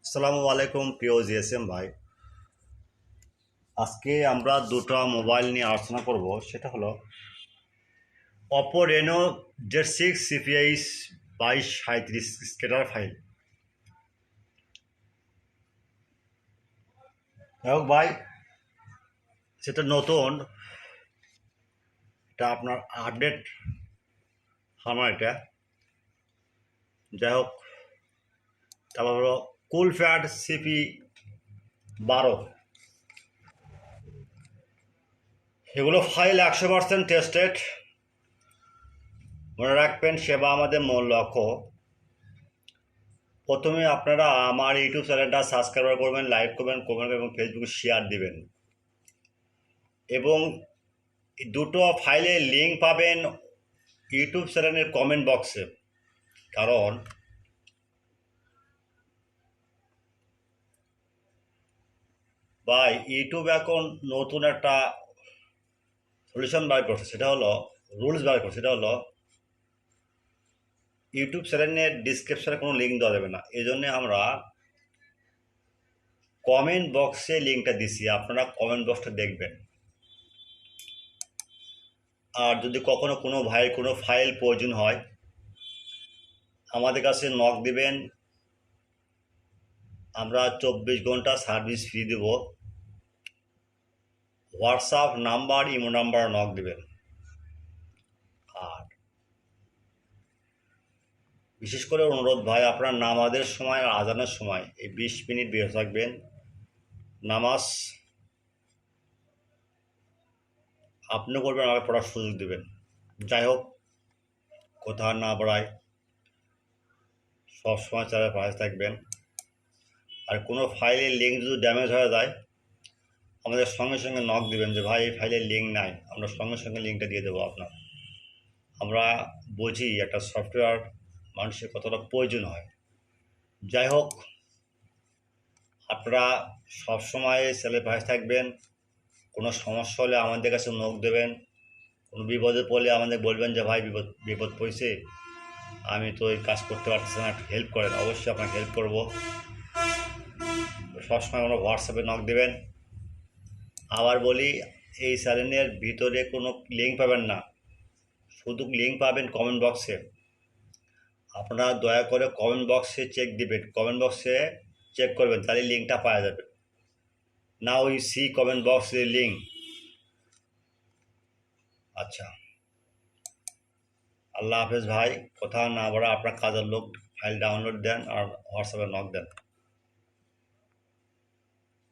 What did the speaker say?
আসসালামু আলাইকুম প্রিয় জিএসএম ভাই। আজকে আমরা দুটো মোবাইল নিয়ে আলোচনা করব। সেটা হলো Oppo Reno Z6 CPH2237 scatter file. যাই হোক ভাই, সেটা নতুন, এটা আপনার আপডেট আমার এটা। যাই হোক, তারপর হলো কুল প্যাড CP12। এগুলো ফাইল 100% টেস্টেড। মনে রাখবেন, সেবা আমাদের মূল লক্ষ্য। প্রথমে আপনারা আমার ইউটিউব চ্যানেলটা সাবস্ক্রাইব করবেন, লাইক করবেন, কমেন্ট এবং ফেসবুকে শেয়ার দিবেন। এবং দুটো ফাইলের লিঙ্ক পাবেন ইউটিউব চ্যানেলের কমেন্ট বক্সে। কারণ ভাই, ইউটিউব এখন নতুন একটা সলিউশন বার করছে, সেটা হলো রুলস বার করছে। সেটা হলো ইউটিউব চ্যানেলের ডিসক্রিপশনে কোনো লিঙ্ক দেওয়া যাবে না। এই জন্যে আমরা কমেন্ট বক্সে লিঙ্কটা দিছি, আপনারা কমেন্ট বক্সটা দেখবেন। আর যদি কখনো কোনো ভাইয়ের কোনো ফাইল প্রয়োজন হয়, আমাদের কাছে নক দিবেন। আমরা 24 ঘন্টা সার্ভিস ফ্রি দেব। WhatsApp number, imo number knock দিবেন। আর বিশেষ করে অনুরোধ ভাই, আপনার নামাজের সময় আর আজানের সময় এই 20 মিনিট বের থাকবেন। নামাজ আপনি করবেন, আমাকে পড়ার সুযোগ দেবেন। যাই হোক, কথা না বাড়ায়, সবসময় চ্যানেল পাশে থাকবেন। আর কোনো ফাইলের লিঙ্ক যদি ড্যামেজ হয়ে যায়, আমাদের সঙ্গে সঙ্গে নক দিবেন যে ভাই এই ফাইলের লিঙ্ক নাই, আমরা সঙ্গে সঙ্গে লিঙ্কটা দিয়ে দেবো আপনার। আমরা বুঝি একটা সফটওয়্যার মানুষের কতটা প্রয়োজন হয়। যাই হোক, আপনারা সবসময় ছেলে পাশে থাকবেন। কোনো সমস্যা হলে আমাদের কাছে নক দেবেন। কোনো বিপদে পড়লে আমাদের বলবেন যে ভাই বিপদ পড়েছে, আমি তো এই কাজ করতে পারতেছি না, একটু হেল্প করেন। অবশ্যই আপনাকে হেল্প করবো। সবসময় আমরা হোয়াটসঅ্যাপে নক দেবেন। আবার বলি, এই চ্যানেলের ভিতরে কোনো লিঙ্ক পাবেন না, শুধু লিঙ্ক পাবেন কমেন্ট বক্সে। আপনারা দয়া করে কমেন্ট বক্সে চেক দিবেন, কমেন্ট বক্সে চেক করবেন, তাহলে লিঙ্কটা পাওয়া যাবে। Now you see comment box link. আচ্ছা, আল্লাহ হাফেজ ভাই। কথা না বলা, আপনার কাজের লোক, ফাইল ডাউনলোড দেন আর হোয়াটসঅ্যাপে নক দেন।